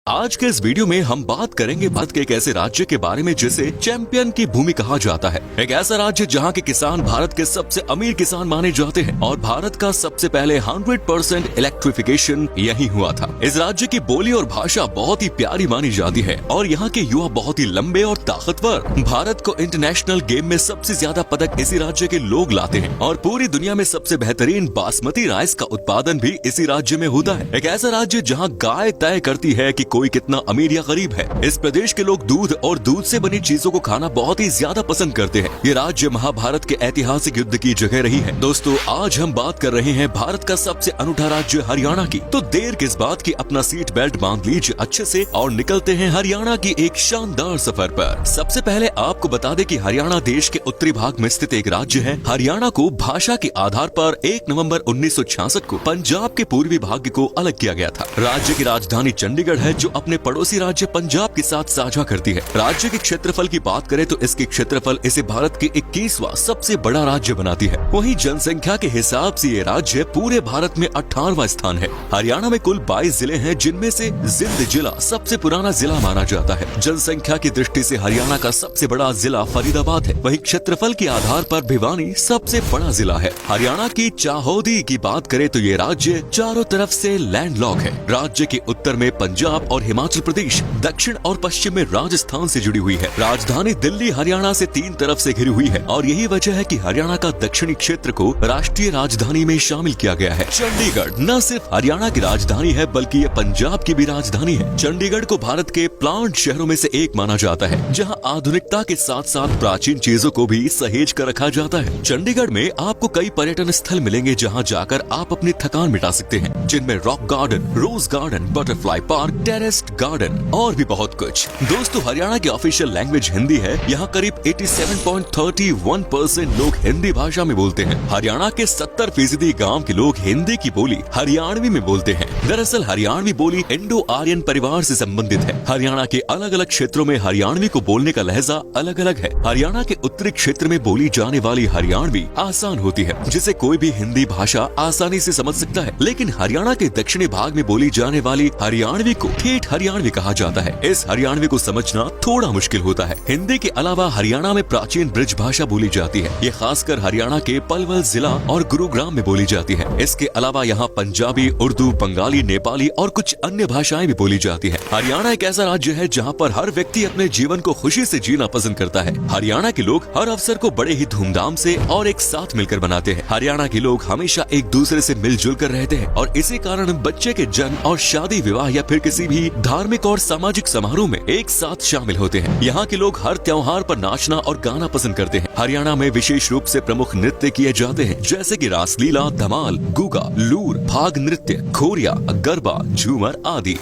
आज के इस वीडियो में हम बात करेंगे भारत के एक ऐसे राज्य के बारे में जिसे चैंपियन की भूमि कहा जाता है। एक ऐसा राज्य जहां के किसान भारत के सबसे अमीर किसान माने जाते हैं और भारत का सबसे पहले 100% इलेक्ट्रिफिकेशन यही हुआ था। इस राज्य की बोली और भाषा बहुत ही प्यारी मानी जाती है और यहाँ के युवा बहुत ही लंबे और ताकतवर। भारत को इंटरनेशनल गेम में सबसे ज्यादा पदक इसी राज्य के लोग लाते हैं और पूरी दुनिया में सबसे बेहतरीन बासमती राइस का उत्पादन भी इसी राज्य में होता है। एक ऐसा राज्य जहाँ गाय तय करती है कि कोई कितना अमीर या गरीब है। इस प्रदेश के लोग दूध और दूध से बनी चीजों को खाना बहुत ही ज्यादा पसंद करते हैं। ये राज्य महाभारत के ऐतिहासिक युद्ध की जगह रही है। दोस्तों, आज हम बात कर रहे हैं भारत का सबसे अनूठा राज्य हरियाणा की। तो देर किस बात की, अपना सीट बेल्ट बांध लीजिए अच्छे से और निकलते हैं हरियाणा की एक शानदार सफर पर। सबसे पहले आपको बता दें कि हरियाणा देश के उत्तरी भाग में स्थित एक राज्य है। हरियाणा को भाषा के आधार पर 1 नवंबर 1966 को पंजाब के पूर्वी भाग को अलग किया गया था। राज्य की राजधानी चंडीगढ़ है जो अपने पड़ोसी राज्य पंजाब के साथ साझा करती है। राज्य के क्षेत्रफल की बात करें तो इसकी क्षेत्रफल इसे भारत के 21वां सबसे बड़ा राज्य बनाती है। वहीं जनसंख्या के हिसाब से ये राज्य पूरे भारत में 18वां स्थान है। हरियाणा में कुल 22 जिले हैं जिनमें से जिंद जिला सबसे पुराना जिला माना जाता है। जनसंख्या की दृष्टि से हरियाणा का सबसे बड़ा जिला फरीदाबाद है। वहीं क्षेत्रफल के आधार पर भिवानी सबसे बड़ा जिला है। हरियाणा की चाहौदी की बात करें तो ये राज्य चारों तरफ से लैंडलॉक है। राज्य के उत्तर में पंजाब और हिमाचल प्रदेश, दक्षिण और पश्चिम में राजस्थान से जुड़ी हुई है। राजधानी दिल्ली हरियाणा से 3 तरफ से घिरी हुई है और यही वजह है कि हरियाणा का दक्षिणी क्षेत्र को राष्ट्रीय राजधानी में शामिल किया गया है। चंडीगढ़ न सिर्फ हरियाणा की राजधानी है बल्कि ये पंजाब की भी राजधानी है। चंडीगढ़ को भारत के प्लांट शहरों में से एक माना जाता है जहाँ आधुनिकता के साथ साथ प्राचीन चीजों को भी सहेज कर रखा जाता है। चंडीगढ़ में आपको कई पर्यटन स्थल मिलेंगे जहाँ जाकर आप अपनी थकान मिटा सकते हैं, जिनमें rock garden, rose garden, butterfly park, terraced garden और भी बहुत कुछ। दोस्तों, हरियाणा की ऑफिशियल लैंग्वेज हिंदी है। यहाँ करीब 87.31% लोग हिंदी भाषा में बोलते हैं। हरियाणा के 70% गांव के लोग हिंदी की बोली हरियाणवी में बोलते हैं। दरअसल हरियाणवी बोली इंडो आर्यन परिवार से संबंधित है। हरियाणा के अलग अलग क्षेत्रों में हरियाणवी को बोलने का लहजा अलग अलग है। हरियाणा के उत्तरी क्षेत्र में बोली जाने वाली हरियाणवी आसान होती है, जिसे कोई भी हिंदी भाषा आसानी से समझ सकता है। लेकिन हरियाणा के दक्षिणी भाग में बोली जाने वाली हरियाणवी को ठेठ हरियाणवी कहा जाता है। इस हरियाणवी को समझना थोड़ा मुश्किल होता है। हिंदी के अलावा हरियाणा में प्राचीन ब्रिज भाषा बोली जाती है। ये खासकर हरियाणा के पलवल जिला और गुरुग्राम में बोली जाती है। इसके अलावा यहाँ पंजाबी, उर्दू, बंगाली, नेपाली और कुछ अन्य भाषाएं भी बोली जाती है। हरियाणा एक ऐसा राज्य है जहाँ पर हर व्यक्ति अपने जीवन को खुशी से जीना पसंद करता है। हरियाणा के लोग हर अवसर को बड़े ही धूमधाम से और एक साथ मिलकर मनाते हैं। हरियाणा के लोग हमेशा एक दूसरे से मिलजुल कर रहते हैं और इसी कारण बच्चे के जन्म और शादी विवाह या फिर किसी भी धार्मिक और सामाजिक समारोह में एक साथ शामिल होते हैं। यहाँ के लोग हर त्योहार पर नाचना और गाना पसंद करते हैं। हरियाणा में विशेष रूप से प्रमुख नृत्य किए जाते हैं जैसे कि रासलीला, धमाल, गुगा, लूर, भाग नृत्य, खोरिया, गरबा, झूमर आदि।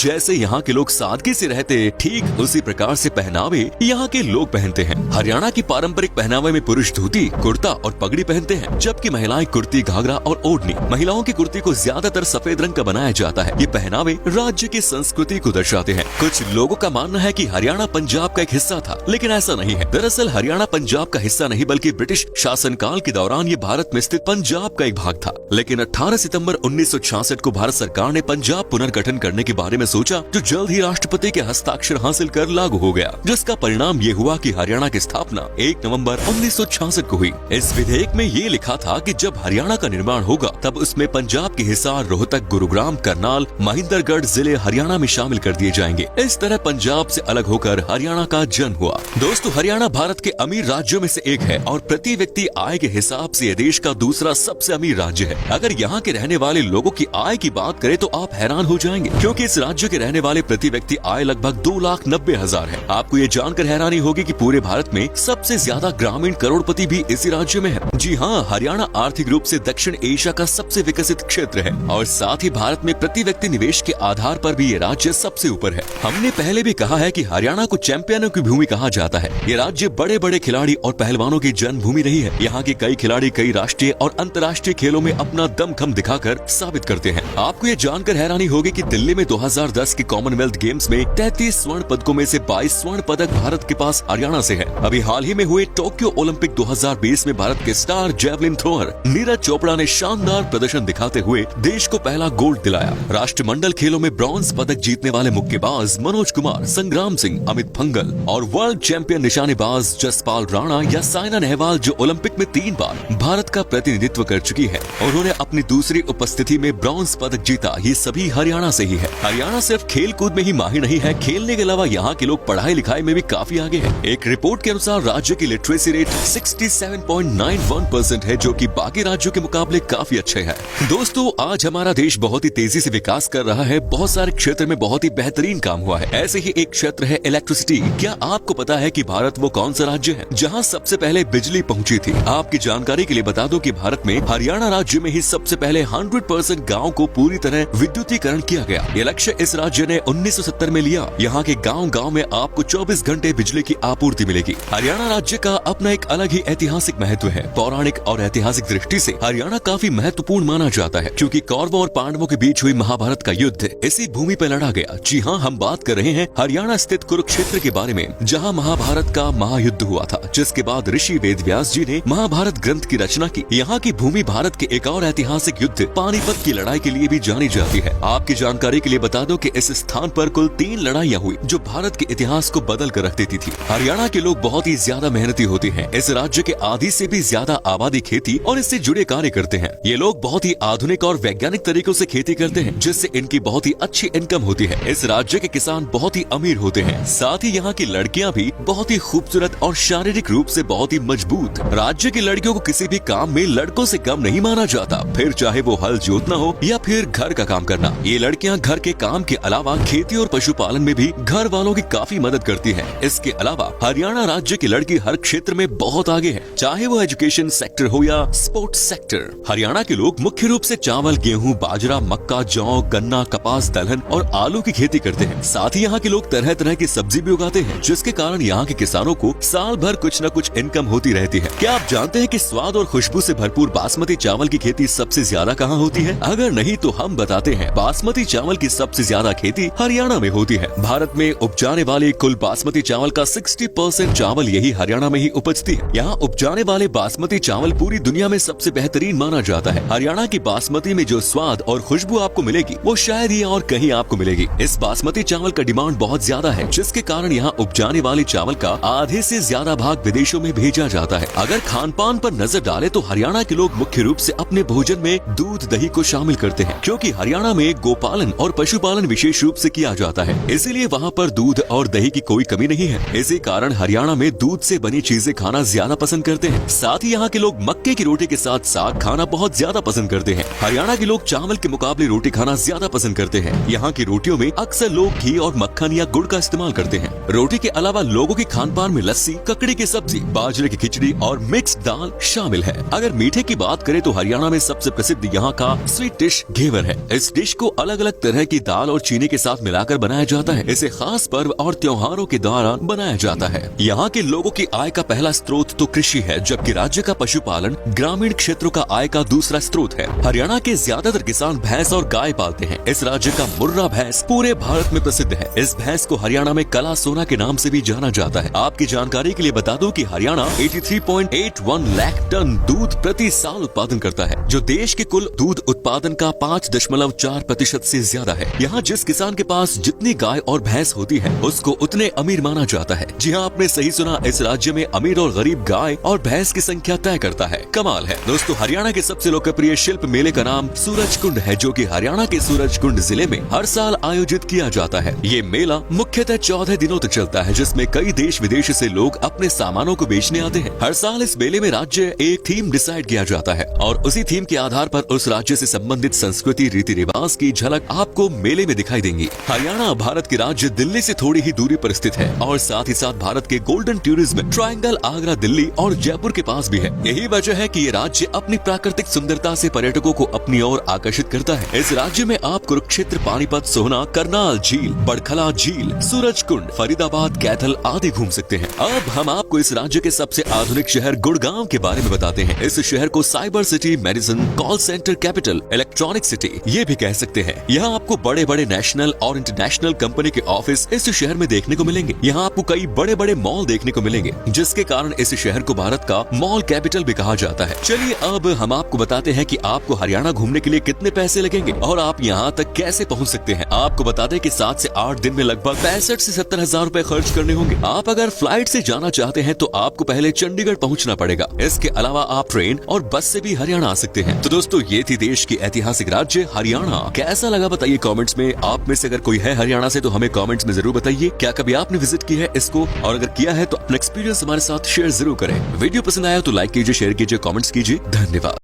जैसे यहाँ के लोग सादगी से रहते, ठीक उसी प्रकार से पहनावे यहाँ के लोग पहनते हैं। हरियाणा की पारंपरिक पहनावे में पुरुष धोती, कुर्ता और पगड़ी पहनते हैं, जबकि महिलाएं कुर्ती, घाघरा और ओढ़नी। महिलाओं की कुर्ती को ज्यादातर सफेद रंग का बनाया जाता है। ये पहनावे राज्य की संस्कृति को दर्शाते हैं। कुछ लोगों का मानना है कि हरियाणा पंजाब का एक हिस्सा था, लेकिन ऐसा नहीं है। दरअसल हरियाणा पंजाब का हिस्सा नहीं बल्कि ब्रिटिश शासनकाल के दौरान ये भारत में स्थित पंजाब का एक भाग था। लेकिन 18 सितंबर 1966 को भारत सरकार ने पंजाब पुनर्गठन करने के बारे में सोचा, जो जल्द ही राष्ट्रपति के हस्ताक्षर हासिल कर लागू हो गया, जिसका परिणाम ये हुआ कि हरियाणा की स्थापना 1 नवंबर 1966 को हुई। इस विधेयक में ये लिखा था कि जब हरियाणा का निर्माण होगा तब उसमें पंजाब के हिसार, रोहतक, गुरुग्राम, करनाल, महेंद्रगढ़ जिले हरियाणा में शामिल कर दिए जाएंगे। इस तरह पंजाब से अलग होकर हरियाणा का जन्म हुआ। दोस्तों, हरियाणा भारत के अमीर राज्यों में से एक है और प्रति व्यक्ति आय के हिसाब से देश का दूसरा सबसे अमीर राज्य है। अगर यहाँ के रहने वाले लोगों की आय की बात करें तो आप हैरान हो जाएंगे, क्योंकि इस राज्य के रहने वाले प्रति व्यक्ति आय लगभग 2,90,000 है। आपको ये जानकर हैरानी होगी कि पूरे भारत में सबसे ज्यादा ग्रामीण करोड़पति भी इसी राज्य में है। जी हाँ, हरियाणा आर्थिक रूप से दक्षिण एशिया का सबसे विकसित क्षेत्र है और साथ ही भारत में प्रति व्यक्ति निवेश के आधार पर भी ये राज्य सबसे ऊपर है। हमने पहले भी कहा है कि हरियाणा को चैंपियनों की भूमि कहा जाता है। ये राज्य बड़े बड़े खिलाड़ी और पहलवानों की जन्मभूमि रही है। यहाँ के कई खिलाड़ी कई राष्ट्रीय और अंतर्राष्ट्रीय खेलों में अपना दमखम दिखाकर साबित करते हैं। आपको ये जानकर हैरानी होगी कि दिल्ली में 2010 के कॉमनवेल्थ गेम्स में 33 स्वर्ण पदकों में से 22 स्वर्ण पदक भारत के पास हरियाणा से है। अभी हाल ही में हुए टोक्यो ओलंपिक 2020 में भारत के star javelin thrower Neeraj Chopra ने शानदार प्रदर्शन दिखाते हुए देश को पहला गोल्ड दिलाया। राष्ट्रमंडल खेलों में ब्रॉन्ज पदक जीतने वाले मुक्केबाज मनोज कुमार, संग्राम सिंह, अमित फंगल और वर्ल्ड चैंपियन निशानेबाज जसपाल राणा या साइना नेहवाल जो ओलंपिक में 3 बार भारत का प्रतिनिधित्व कर चुकी है, उन्होंने अपनी दूसरी उपस्थिति में ब्रॉन्ज पदक जीता। ये सभी हरियाणा से ही है। हरियाणा सिर्फ खेल कूद में ही माहिर नहीं है, खेलने के अलावा यहाँ के लोग पढ़ाई लिखाई में भी काफी आगे है। एक रिपोर्ट के अनुसार राज्य की लिटरेसी रेट 67.91% है, जो कि बाकी राज्यों के मुकाबले काफी अच्छे है। दोस्तों, आज हमारा देश बहुत ही तेजी से विकास कर रहा है। बहुत सारे क्षेत्र में बहुत ही बेहतरीन काम हुआ है। ऐसे ही एक क्षेत्र है इलेक्ट्रिसिटी। क्या आपको पता है कि भारत वो कौन सा राज्य है जहां सबसे पहले बिजली पहुंची थी? आपकी जानकारी के लिए बता दो कि भारत में हरियाणा राज्य में ही सबसे पहले 100% गाँव को पूरी तरह विद्युतीकरण किया गया। ये लक्ष्य इस राज्य ने 1970 में लिया। यहाँ के गाँव में आपको 24 घंटे बिजली की आपूर्ति मिलेगी। हरियाणा राज्य का अपना एक अलग ही ऐतिहासिक महत्व है। पौराणिक और ऐतिहासिक दृष्टि से हरियाणा काफी महत्वपूर्ण माना जाता है, क्योंकि कौरवों और पांडवों के बीच हुई महाभारत का युद्ध इसी भूमि पर लड़ा गया। जी हाँ, हम बात कर रहे हैं हरियाणा स्थित कुरुक्षेत्र के बारे में, जहाँ महाभारत का महायुद्ध हुआ था, जिसके बाद ऋषि वेदव्यास जी ने महाभारत ग्रंथ की रचना की। यहाँ की भूमि भारत के एक और ऐतिहासिक युद्ध पानीपत की लड़ाई के लिए भी जानी जाती है। आपकी जानकारी के लिए बता दो कि इस स्थान पर कुल 3 लड़ाइयाँ हुई, जो भारत के इतिहास को बदल कर रख देती थी। हरियाणा के लोग बहुत ही ज्यादा मेहनती होते हैं। इस राज्य के आधी से भी ज्यादा आबादी खेती और इससे जुड़े कार्य करते हैं। ये लोग बहुत ही आधुनिक और वैज्ञानिक तरीकों से खेती करते हैं, जिससे इनकी बहुत ही अच्छी इनकम होती है। इस राज्य के किसान बहुत ही अमीर होते हैं। साथ ही यहाँ की लड़कियाँ भी बहुत ही खूबसूरत और शारीरिक रूप से बहुत ही मजबूत। राज्य की लड़कियों को किसी भी काम में लड़कों से कम नहीं माना जाता, फिर चाहे वो हल जोतना हो या फिर घर का काम करना। ये लड़कियाँ घर के काम के अलावा खेती और पशुपालन में भी घर वालों की काफी मदद करती है। इसके अलावा हरियाणा राज्य की लड़की हर क्षेत्र में बहुत आगे है, चाहे वो एजुकेशन सेक्टर हो या स्पोर्ट्स सेक्टर। हरियाणा के लोग मुख्य रूप से चावल, गेहूं, बाजरा, मक्का, जौ, गन्ना, कपास, दलहन और आलू की खेती करते हैं। साथ ही यहाँ के लोग तरह तरह की सब्जी भी उगाते हैं, जिसके कारण यहाँ के किसानों को साल भर कुछ न कुछ इनकम होती रहती है। क्या आप जानते हैं कि स्वाद और खुशबू से भरपूर बासमती चावल की खेती सबसे ज्यादा कहाँ होती है? अगर नहीं तो हम बताते हैं। बासमती चावल की सबसे ज्यादा खेती हरियाणा में होती है। भारत में उपजाने वाले कुल बासमती चावल का 60% चावल यही हरियाणा में ही उपजती है। यहाँ उपजाने वाले बासमती चावल पूरी दुनिया में सबसे बेहतरीन माना जाता है। हरियाणा की बासमती में जो स्वाद और खुशबू आपको मिलेगी, वो शायद ही और कहीं आपको मिलेगी। इस बासमती चावल का डिमांड बहुत ज्यादा है, जिसके कारण यहाँ उपजाने वाले चावल का आधे से ज्यादा भाग विदेशों में भेजा जाता है। अगर खान पान पर नजर डाले तो हरियाणा के लोग मुख्य रूप से अपने भोजन में दूध दही को शामिल करते हैं, क्योंकि हरियाणा में गोपालन और पशुपालन विशेष रूप से किया जाता है। इसीलिए वहाँ पर दूध और दही की कोई कमी नहीं है। इसी कारण हरियाणा में दूध से बनी चीजें खाना ज्यादा पसंद करते हैं। साथ ही यहाँ के लोग मक्के की रोटी के साथ साग खाना बहुत ज्यादा पसंद करते हैं। हरियाणा के लोग चावल के मुकाबले रोटी खाना ज्यादा पसंद करते हैं। यहाँ की रोटियों में अक्सर लोग घी और मक्खन या गुड़ का इस्तेमाल करते हैं। रोटी के अलावा लोगों के खान पान में लस्सी, ककड़ी की सब्जी, बाजरे की खिचड़ी और मिक्स दाल शामिल है। अगर मीठे की बात करें तो हरियाणा में सबसे प्रसिद्ध यहाँ का स्वीट डिश घेवर है। इस डिश को अलग अलग तरह की दाल और चीनी के साथ मिलाकर बनाया जाता है। इसे खास पर्व और त्योहारों के दौरान बनाया जाता है। यहाँ के लोगों की आय का पहला स्रोत तो कृषि है, जबकि राज्य का पशुपालन ग्रामीण क्षेत्रों का आय का दूसरा स्रोत है। हरियाणा के ज्यादातर किसान भैंस और गाय पालते हैं। इस राज्य का मुर्रा भैंस पूरे भारत में प्रसिद्ध है। इस भैंस को हरियाणा में काला सोना के नाम से भी जाना जाता है। आपकी जानकारी के लिए बता दूं कि हरियाणा 83.81 लाख टन दूध प्रति साल उत्पादन करता है, जो देश के कुल दूध उत्पादन का 5.4% से ज्यादा है। यहाँ जिस किसान के पास जितनी गाय और भैंस होती है, उसको उतने अमीर माना जाता है। जी हाँ, आपने सही सुना, इस राज्य में अमीर और गरीब गाय और भैंस की संख्या तय करता है। कमाल है। दोस्तों, हरियाणा के सबसे लोकप्रिय शिल्प मेले का नाम सूरजकुंड है, जो कि हरियाणा के सूरजकुंड जिले में हर साल आयोजित किया जाता है। ये मेला मुख्यतः 14 दिनों तक चलता है, जिसमें कई देश विदेश से लोग अपने सामानों को बेचने आते हैं। हर साल इस मेले में राज्य एक थीम डिसाइड किया जाता है और उसी थीम के आधार पर उस राज्य से संबंधित संस्कृति, रीति रिवाज की झलक आपको मेले में दिखाई देंगी। हरियाणा भारत के राज्य दिल्ली से थोड़ी ही दूरी पर स्थित है और साथ ही साथ भारत के golden tourism triangle Agra, Delhi और जयपुर के पास भी है। यही वजह है कि ये राज्य अपनी प्राकृतिक सुंदरता से पर्यटकों को अपनी ओर आकर्षित करता है। इस राज्य में आप कुरुक्षेत्र, पानीपत, सोहना, करनाल झील, बड़खला झील, सूरजकुंड, फरीदाबाद, कैथल आदि घूम सकते हैं। अब हम आपको इस राज्य के सबसे आधुनिक शहर गुड़गांव के बारे में बताते हैं। इस शहर को cyber city, medicine, call centre capital, electronic city ये भी कह सकते हैं। यहाँ आपको बड़े बड़े नेशनल और इंटरनेशनल कंपनी के ऑफिस इस शहर में देखने को मिलेंगे। यहाँ आपको कई बड़े बड़े मॉल देखने को मिलेंगे, जिसके कारण इस शहर को भारत का मॉल कैपिटल भी कहा जाता है। चलिए अब हम आपको बताते हैं कि आपको हरियाणा घूमने के लिए कितने पैसे लगेंगे और आप यहाँ तक कैसे पहुँच सकते सकते हैं। आपको बता दें कि 7 से 8 दिन में लगभग 65 से 70 हजार रुपए खर्च करने होंगे। आप अगर फ्लाइट से जाना चाहते हैं तो आपको पहले चंडीगढ़ पहुंचना पड़ेगा। इसके अलावा आप ट्रेन और बस से भी हरियाणा आ सकते हैं। तो दोस्तों, ये थी देश की ऐतिहासिक राज्य हरियाणा। कैसा लगा बताइए कमेंट्स में। आप में से अगर कोई है हरियाणा से तो हमें कमेंट्स में जरूर बताइए। क्या कभी आपने विजिट की है इसको, और अगर किया है तो अपना एक्सपीरियंस हमारे साथ शेयर जरूर करें। वीडियो पसंद आया तो लाइक कीजिए, शेयर कीजिए, कमेंट्स कीजिए। धन्यवाद।